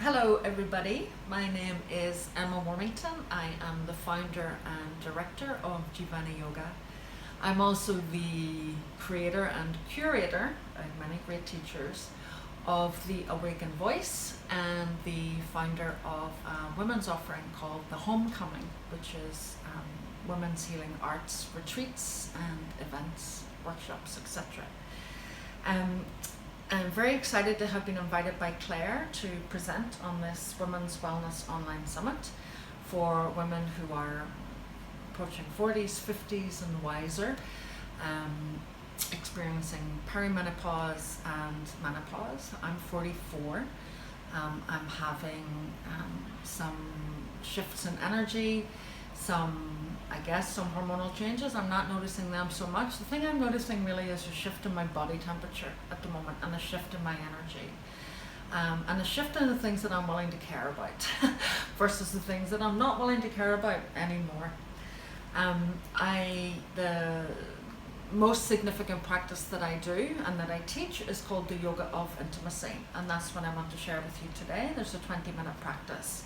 Hello everybody, my name is Emma Warmington. I am the founder and director of Jivani Yoga. I'm also the creator and curator, like many great teachers, of the AWAKEN voice and the founder of a women's offering called The Homecoming, which is women's healing arts retreats and events, workshops, etc. I'm very excited to have been invited by Clare to present on this Women's Wellness Online Summit for women who are approaching 40s, 50s and wiser, experiencing perimenopause and menopause. I'm 44. I'm having some shifts in energy, some hormonal changes. I'm not noticing them so much. The thing I'm noticing really is a shift in my body temperature at the moment and a shift in my energy. And a shift in the things that I'm willing to care about versus the things that I'm not willing to care about anymore. The most significant practice that I do and that I teach is called the Yoga of Intimacy, and that's what I want to share with you today. There's a 20-minute practice.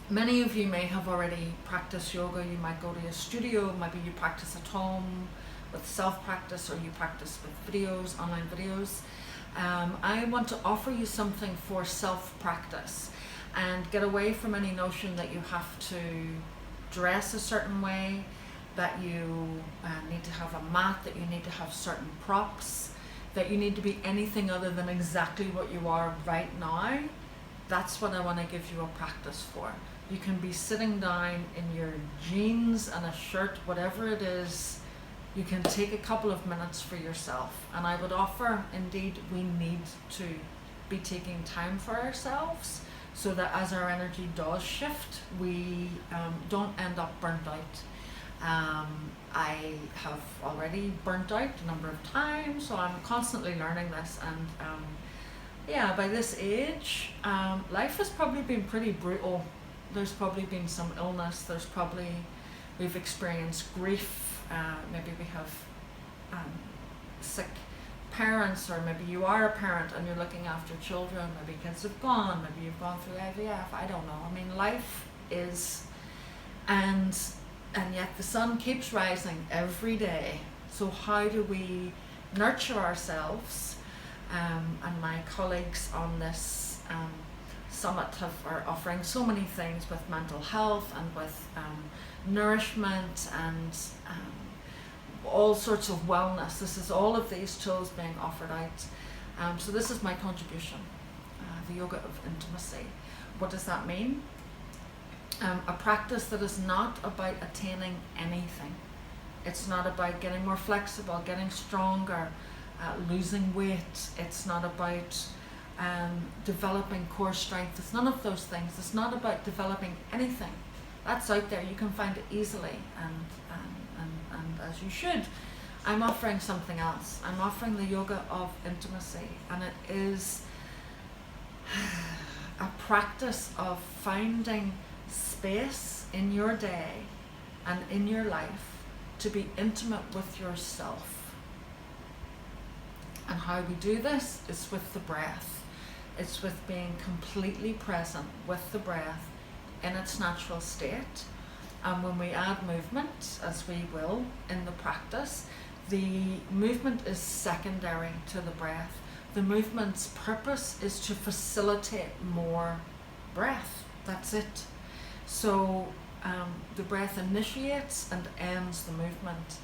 Many of you may have already practiced yoga. You might go to a studio, maybe you practice at home with self-practice, or you practice with videos, online videos. I want to offer you something for self-practice and get away from any notion that you have to dress a certain way, that you need to have a mat, that you need to have certain props, that you need to be anything other than exactly what you are right now. That's what I want to give you a practice for. You can be sitting down in your jeans and a shirt, whatever it is. You can take a couple of minutes for yourself. And I would offer, indeed, we need to be taking time for ourselves so that as our energy does shift, we don't end up burnt out. I have already burnt out a number of times, so I'm constantly learning this. And by this age, life has probably been pretty brutal. There's probably been some illness. We've experienced grief. Maybe we have sick parents, or maybe you are a parent and you're looking after children. Maybe kids have gone. Maybe you've gone through IVF. I don't know. I mean, life is, and yet the sun keeps rising every day. So how do we nurture ourselves? And my colleagues on this summit are offering so many things with mental health and with nourishment and all sorts of wellness. This is all of these tools being offered out. So this is my contribution, the Yoga of Intimacy. What does that mean? A practice that is not about attaining anything. It's not about getting more flexible, getting stronger, losing weight. It's not about developing core strength. It's none of those things. It's not about developing anything. That's out there. You can find it easily, and as you should. I'm offering something else. I'm offering the Yoga of Intimacy, and it is a practice of finding space in your day and in your life to be intimate with yourself. And how we do this is with the breath. It's with being completely present with the breath in its natural state. And when we add movement, as we will in the practice, the movement is secondary to the breath. The movement's purpose is to facilitate more breath. That's it. So the breath initiates and ends the movement.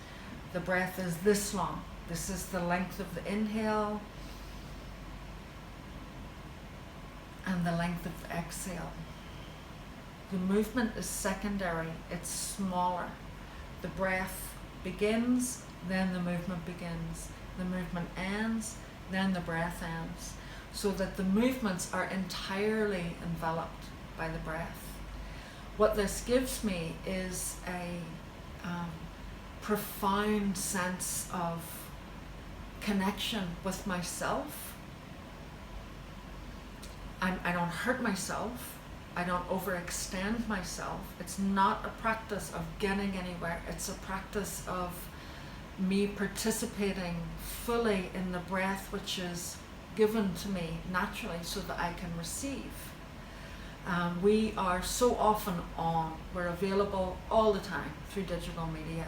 The breath is this long. This is the length of the inhale and the length of the exhale. The movement is secondary. It's smaller. The breath begins, then the movement begins. The movement ends, then the breath ends. So that the movements are entirely enveloped by the breath. What this gives me is a profound sense of connection with myself. I don't hurt myself. I don't overextend myself. It's not a practice of getting anywhere. It's a practice of me participating fully in the breath, which is given to me naturally so that I can receive. We are so often on, we're available all the time through digital media.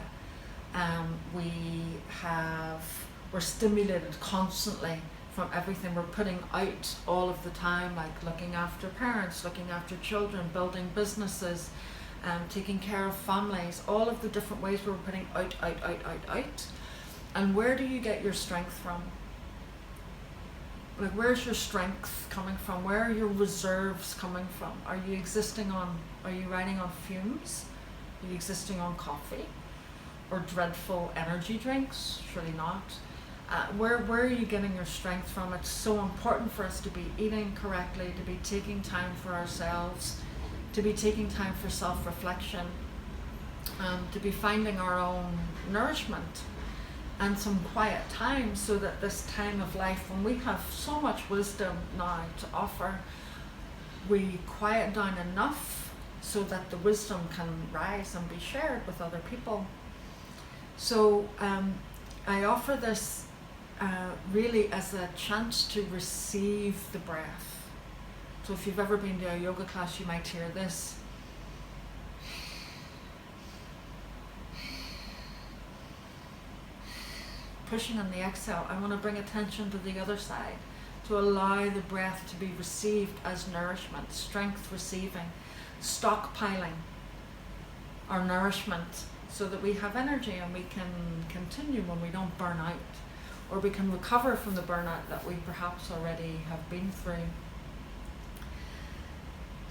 We're stimulated constantly from everything we're putting out all of the time, like looking after parents, looking after children, building businesses, taking care of families, all of the different ways we're putting out. And where do you get your strength from? Like, where's your strength coming from? Where are your reserves coming from? Are you riding on fumes? Are you existing on coffee? Or dreadful energy drinks? Surely not. Where are you getting your strength from? It's so important for us to be eating correctly, to be taking time for ourselves, to be taking time for self-reflection, to be finding our own nourishment and some quiet time, so that this time of life, when we have so much wisdom now to offer, we quiet down enough so that the wisdom can rise and be shared with other people. So I offer this really as a chance to receive the breath. So if you've ever been to a yoga class, you might hear this. Pushing on the exhale, I want to bring attention to the other side, to allow the breath to be received as nourishment, strength receiving, stockpiling our nourishment so that we have energy and we can continue when we don't burn out, or we can recover from the burnout that we perhaps already have been through.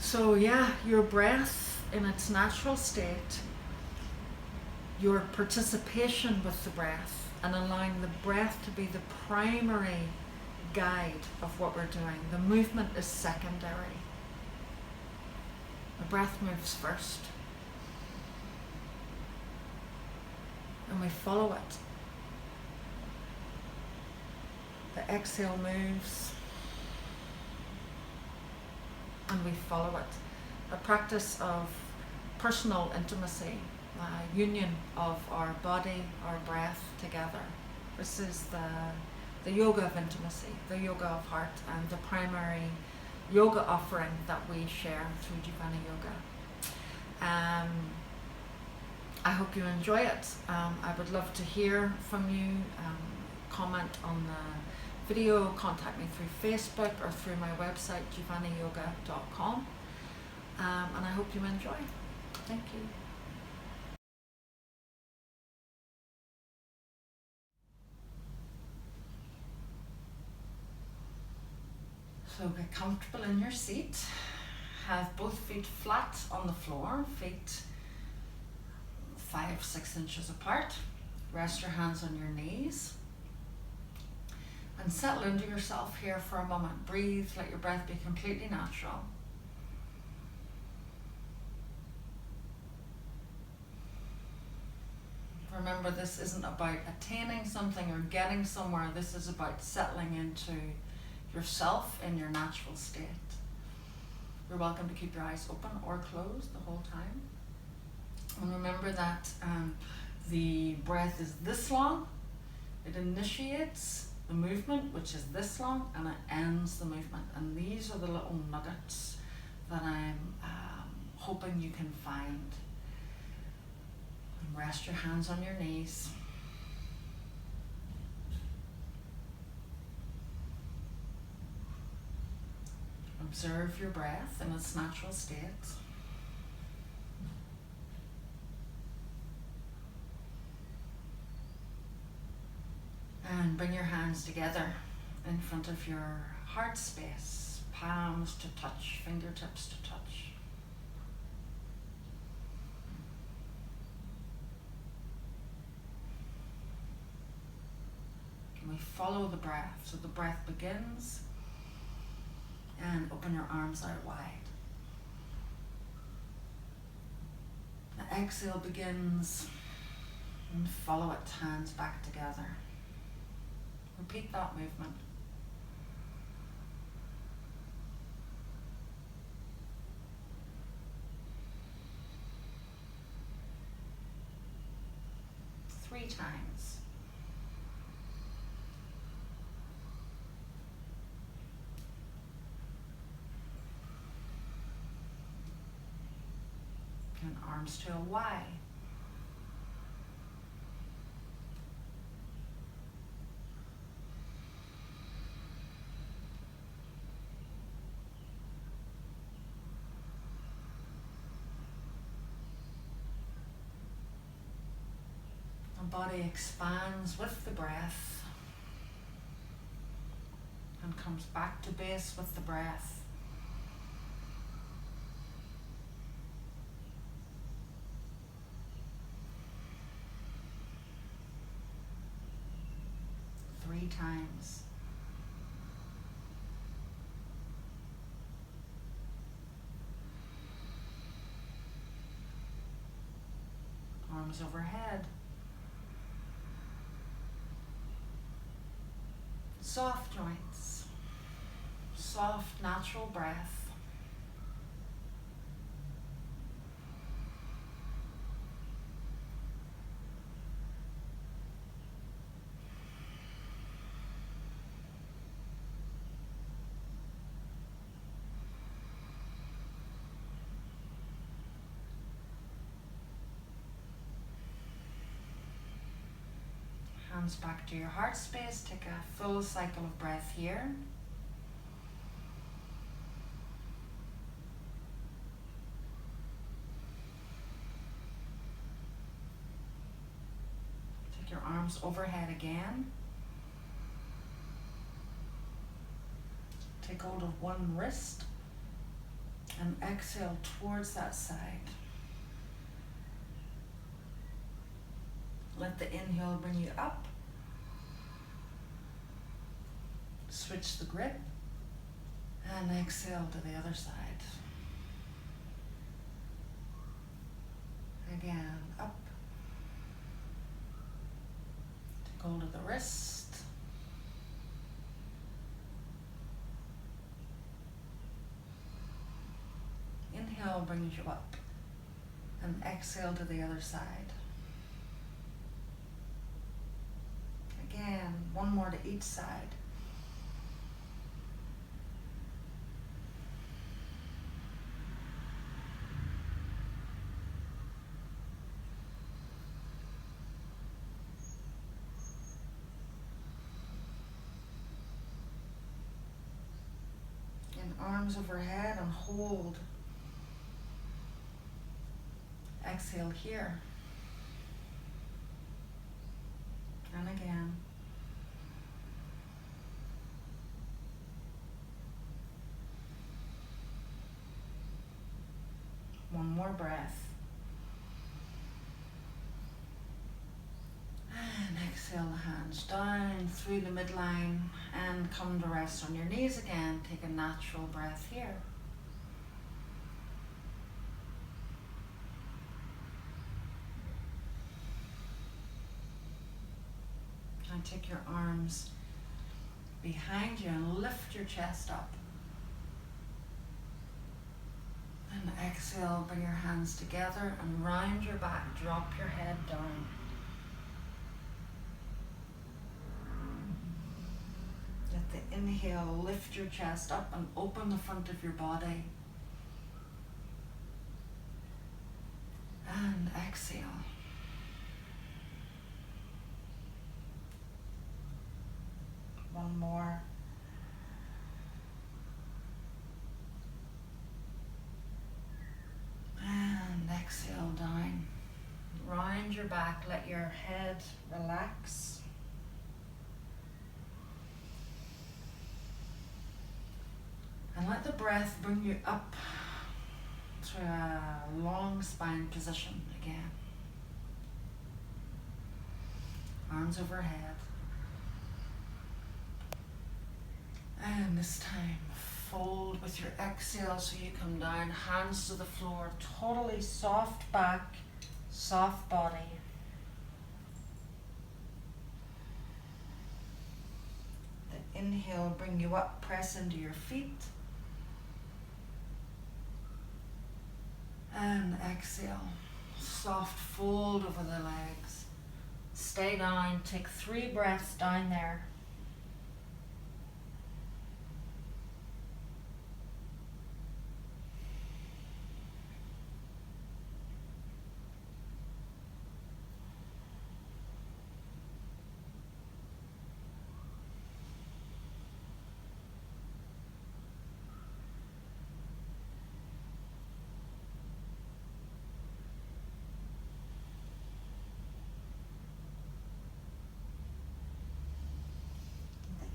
So yeah, your breath in its natural state, your participation with the breath, and allowing the breath to be the primary guide of what we're doing. The movement is secondary. The breath moves first. And we follow it. The exhale moves. And we follow it. A practice of personal intimacy. Union of our body, our breath together. This is the yoga of intimacy, the yoga of heart, and the primary yoga offering that we share through Jivani Yoga. I hope you enjoy it. I would love to hear from you. Comment on the video, contact me through Facebook or through my website, jivaniyoga.com. And I hope you enjoy. Thank you. So get comfortable in your seat. Have both feet flat on the floor, feet 5-6 inches apart. Rest your hands on your knees. And settle into yourself here for a moment. Breathe, let your breath be completely natural. Remember, this isn't about attaining something or getting somewhere. This is about settling into yourself in your natural state. You're welcome to keep your eyes open or closed the whole time. And remember that the breath is this long. It initiates the movement, which is this long, and it ends the movement. And these are the little nuggets that I'm hoping you can find. And rest your hands on your knees. Observe your breath in its natural state. And bring your hands together in front of your heart space, palms to touch, fingertips to touch. And we follow the breath. So the breath begins, and open your arms out wide. The exhale begins, and follow it, hands back together. Repeat that movement. Three times. Taking arms to a Y. The body expands with the breath and comes back to base with the breath. Three times. Arms overhead. Soft joints. Soft, natural breath. Hands back to your heart space. Take a full cycle of breath here. Take your arms overhead again. Take hold of one wrist and exhale towards that side. Let the inhale bring you up. Switch the grip and exhale to the other side. Again, up. Take hold of the wrist. Inhale brings you up and exhale to the other side. Again, one more to each side. And arms overhead and hold. Exhale here. And again. One more breath. And exhale the hands down through the midline and come to rest on your knees again. Take a natural breath here. And take your arms behind you and lift your chest up. And exhale, bring your hands together and round your back, drop your head down. Let the inhale lift your chest up and open the front of your body. And exhale. One more. And exhale down. Round your back, let your head relax. And let the breath bring you up to a long spine position again. Arms overhead. And this time, fold with your exhale so you come down, hands to the floor, totally soft back, soft body. The inhale, bring you up, press into your feet. And exhale, soft fold over the legs. Stay down, take 3 breaths down there.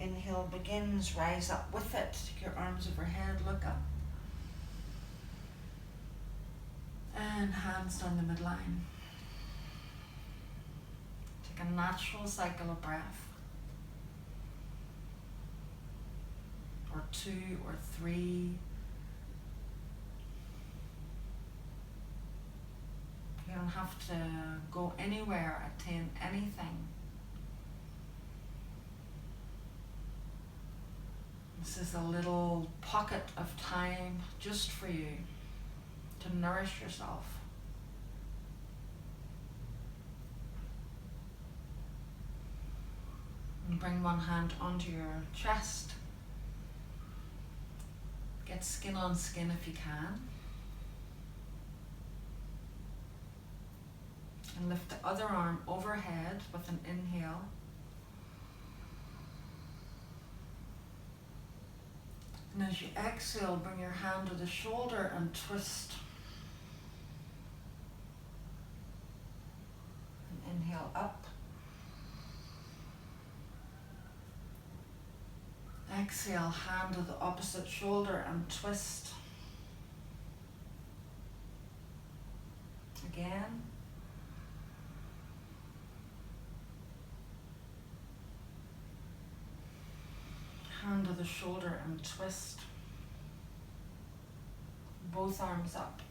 inhale begins, rise up with it. Take your arms overhead, look up. And hands down the midline. Take a natural cycle of breath. Or 2 or 3. You don't have to go anywhere, attain anything. This is a little pocket of time just for you to nourish yourself. And bring one hand onto your chest. Get skin on skin if you can. And lift the other arm overhead with an inhale. And as you exhale, bring your hand to the shoulder and twist. And inhale up. Exhale, hand to the opposite shoulder and twist. Again. Hand to the shoulder and twist. Both arms up.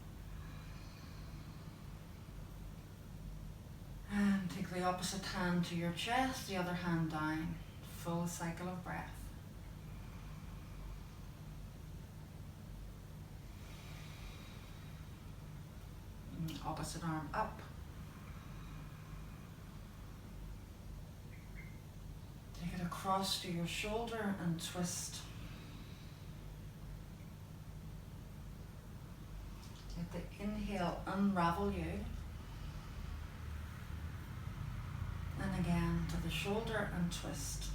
And take the opposite hand to your chest, the other hand down. Full cycle of breath. And opposite arm up. Take it across to your shoulder and twist. Let the inhale unravel you. And again to the shoulder and twist.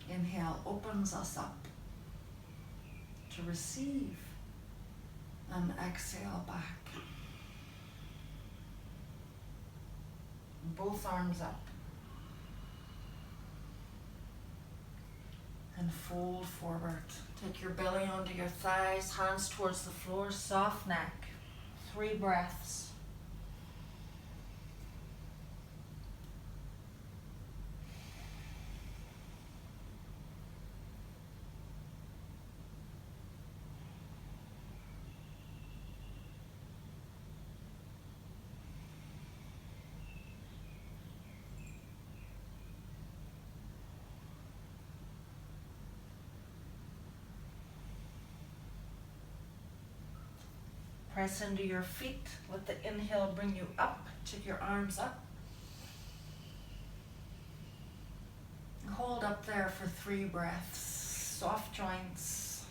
Inhale opens us up to receive, and exhale back. Both arms up. And fold forward. Take your belly onto your thighs, hands towards the floor, soft neck. 3 breaths. Press into your feet. Let the inhale bring you up. Take your arms up. Hold up there for 3 breaths. Soft joints.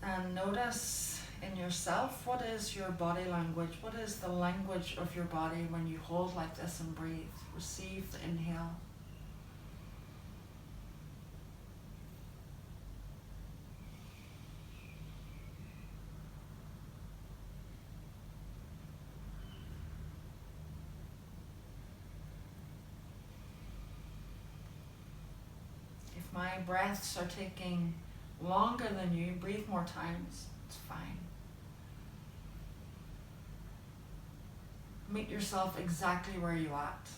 And notice in yourself, what is your body language? What is the language of your body when you hold like this and breathe? Receive the inhale. My breaths are taking longer than you, breathe more times, it's fine. Meet yourself exactly where you're at.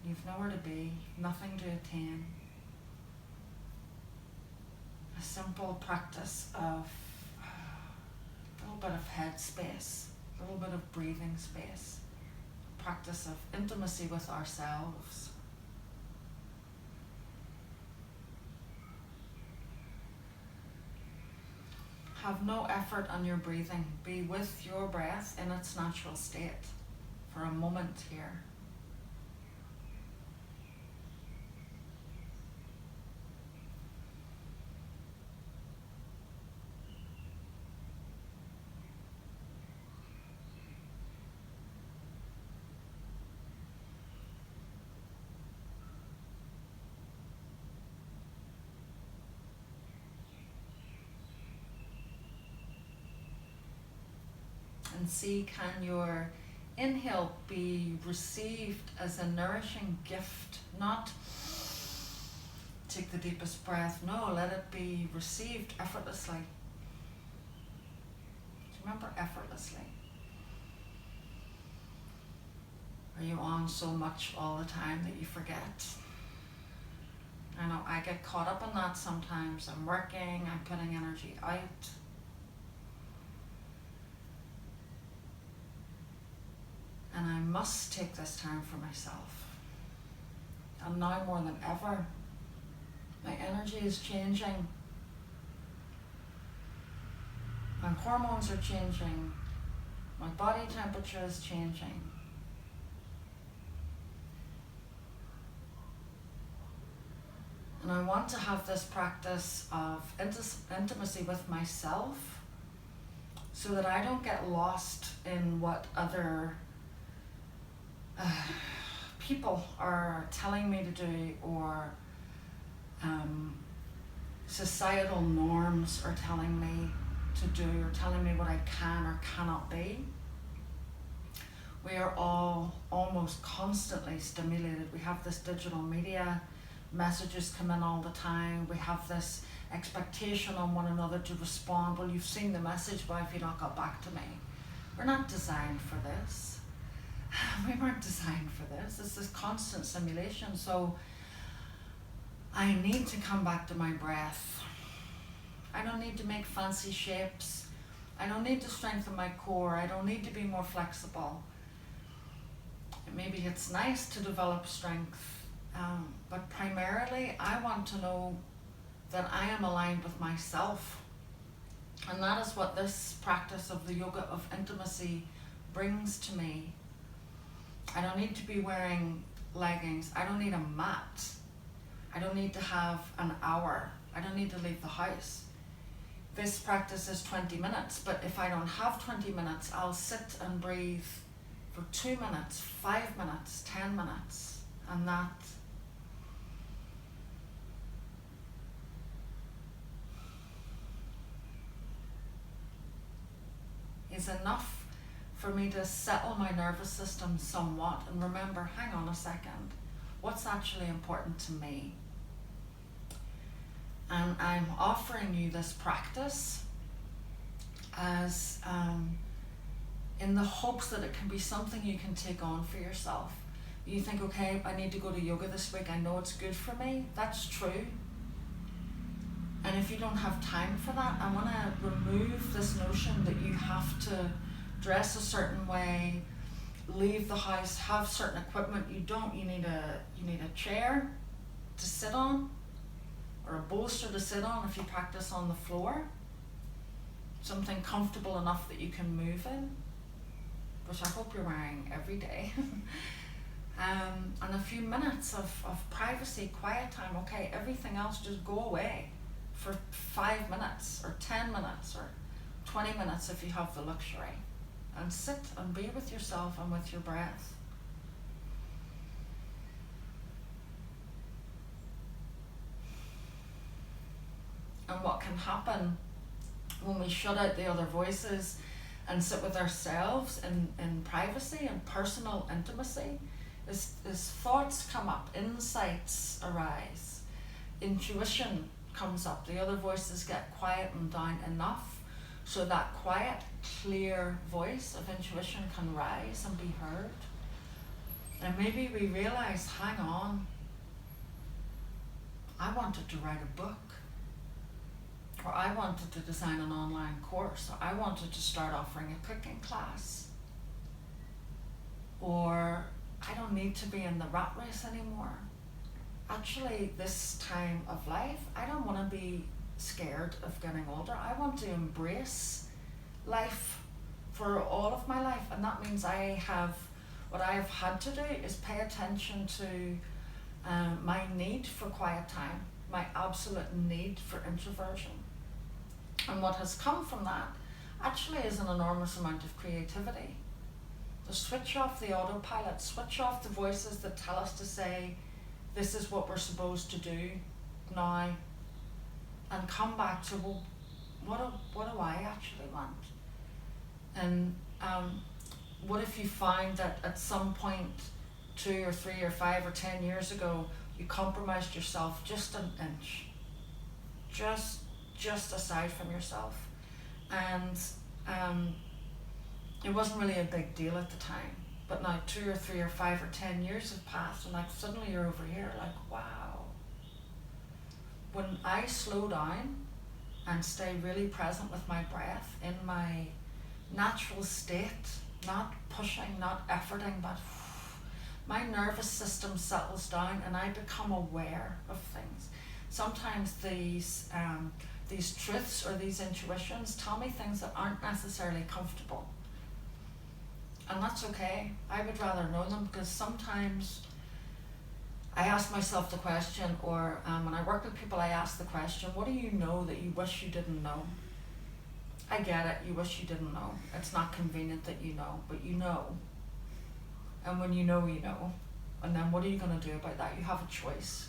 You've nowhere to be, nothing to attain. A simple practice of a little bit of head space, a little bit of breathing space, a practice of intimacy with ourselves. Have no effort on your breathing. Be with your breath in its natural state for a moment here. and see, can your inhale be received as a nourishing gift, not take the deepest breath. No, let it be received effortlessly. Do you remember effortlessly? Are you on so much all the time that you forget? I know I get caught up in that sometimes. I'm working, I'm putting energy out. And I must take this time for myself. And now more than ever, my energy is changing. My hormones are changing. My body temperature is changing. And I want to have this practice of intimacy with myself so that I don't get lost in what other people are telling me to do, or societal norms are telling me to do, or telling me what I can or cannot be. We are all almost constantly stimulated. We have this digital media, messages come in all the time. We have this expectation on one another to respond. Well, you've seen the message, why have you not got back to me? We're not designed for this. We weren't designed for this. It's this constant simulation. So I need to come back to my breath. I don't need to make fancy shapes. I don't need to strengthen my core. I don't need to be more flexible. Maybe it's nice to develop strength, but primarily I want to know that I am aligned with myself. And that is what this practice of the yoga of intimacy brings to me. I don't need to be wearing leggings. I don't need a mat. I don't need to have an hour. I don't need to leave the house. This practice is 20 minutes, but if I don't have 20 minutes, I'll sit and breathe for 2 minutes, 5 minutes, 10 minutes, and that is enough for me to settle my nervous system somewhat and remember, hang on a second, what's actually important to me? And I'm offering you this practice as in the hopes that it can be something you can take on for yourself. You think, okay, I need to go to yoga this week, I know it's good for me. That's true. And if you don't have time for that, I want to remove this notion that you have to dress a certain way, leave the house, have certain equipment. You don't. You need a chair to sit on, or a bolster to sit on if you practice on the floor. Something comfortable enough that you can move in, which I hope you're wearing every day. And a few minutes of privacy, quiet time. Okay, everything else just go away for 5 minutes or 10 minutes or 20 minutes if you have the luxury, and sit and be with yourself and with your breath. And what can happen when we shut out the other voices and sit with ourselves in privacy and personal intimacy is thoughts come up, insights arise, intuition comes up, the other voices get quietened down enough so that quiet, clear voice of intuition can rise and be heard. And maybe we realize, hang on, I wanted to write a book, or I wanted to design an online course, or I wanted to start offering a cooking class, or I don't need to be in the rat race anymore. Actually, this time of life, I don't want to be scared of getting older. I want to embrace life for all of my life, and that means what I have had to do is pay attention to my need for quiet time, my absolute need for introversion. And what has come from that actually is an enormous amount of creativity. To switch off the autopilot, switch off the voices that tell us to say, this is what we're supposed to do now, and come back to, well, what do I actually want? And what if you find that at some point 2 or 3 or 5 or 10 years ago you compromised yourself just an inch, just aside from yourself, and it wasn't really a big deal at the time, but now 2 or 3 or 5 or 10 years have passed, and like suddenly you're over here like, wow. When I slow down and stay really present with my breath in my natural state, not pushing, not efforting, but my nervous system settles down and I become aware of things. Sometimes these truths or these intuitions tell me things that aren't necessarily comfortable. And that's okay. I would rather know them, because sometimes I ask myself the question, or when I work with people, I ask the question, what do you know that you wish you didn't know? I get it, you wish you didn't know. It's not convenient that you know, but you know. And when you know, you know. And then what are you going to do about that? You have a choice.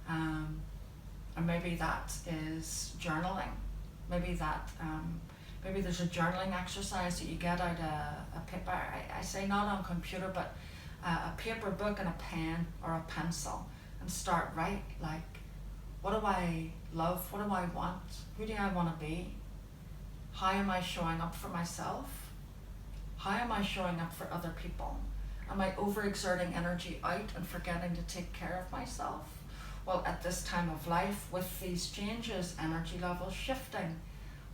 And maybe that is journaling. Maybe there's a journaling exercise that you get out a paper. I say not on computer, but a paper book and a pen or a pencil, and start write, like, what do I love? What do I want? Who do I want to be? How am I showing up for myself? How am I showing up for other people? Am I overexerting energy out and forgetting to take care of myself? Well, at this time of life, with these changes, energy levels shifting,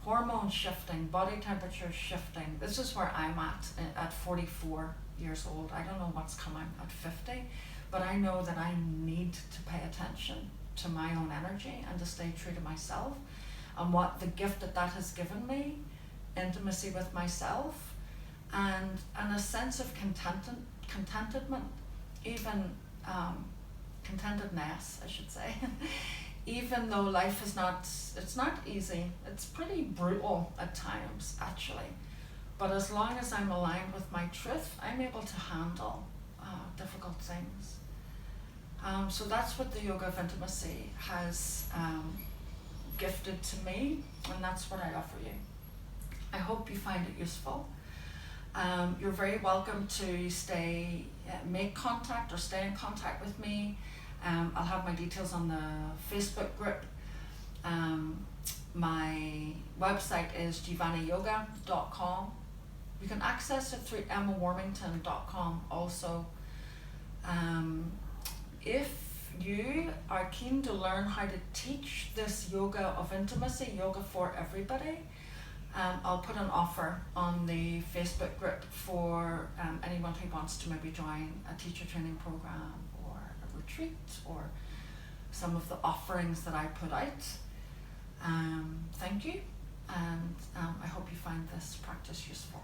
hormones shifting, body temperature shifting, this is where I'm at 44 years old. I don't know what's coming at 50, but I know that I need to pay attention to my own energy and to stay true to myself, and what the gift that has given me, intimacy with myself, and a sense of contentment, even contentedness, I should say. Even though life is it's not easy, it's pretty brutal at times, actually. But as long as I'm aligned with my truth, I'm able to handle difficult things. So that's what the Yoga of Intimacy has gifted to me, and that's what I offer you. I hope you find it useful. You're very welcome to make contact or stay in contact with me. I'll have my details on the Facebook group. My website is jivaniyoga.com. You can access it through emmawarmington.com also. If you are keen to learn how to teach this yoga of intimacy, yoga for everybody, I'll put an offer on the Facebook group for anyone who wants to maybe join a teacher training program or a retreat or some of the offerings that I put out. Thank you, and I hope you find this practice useful.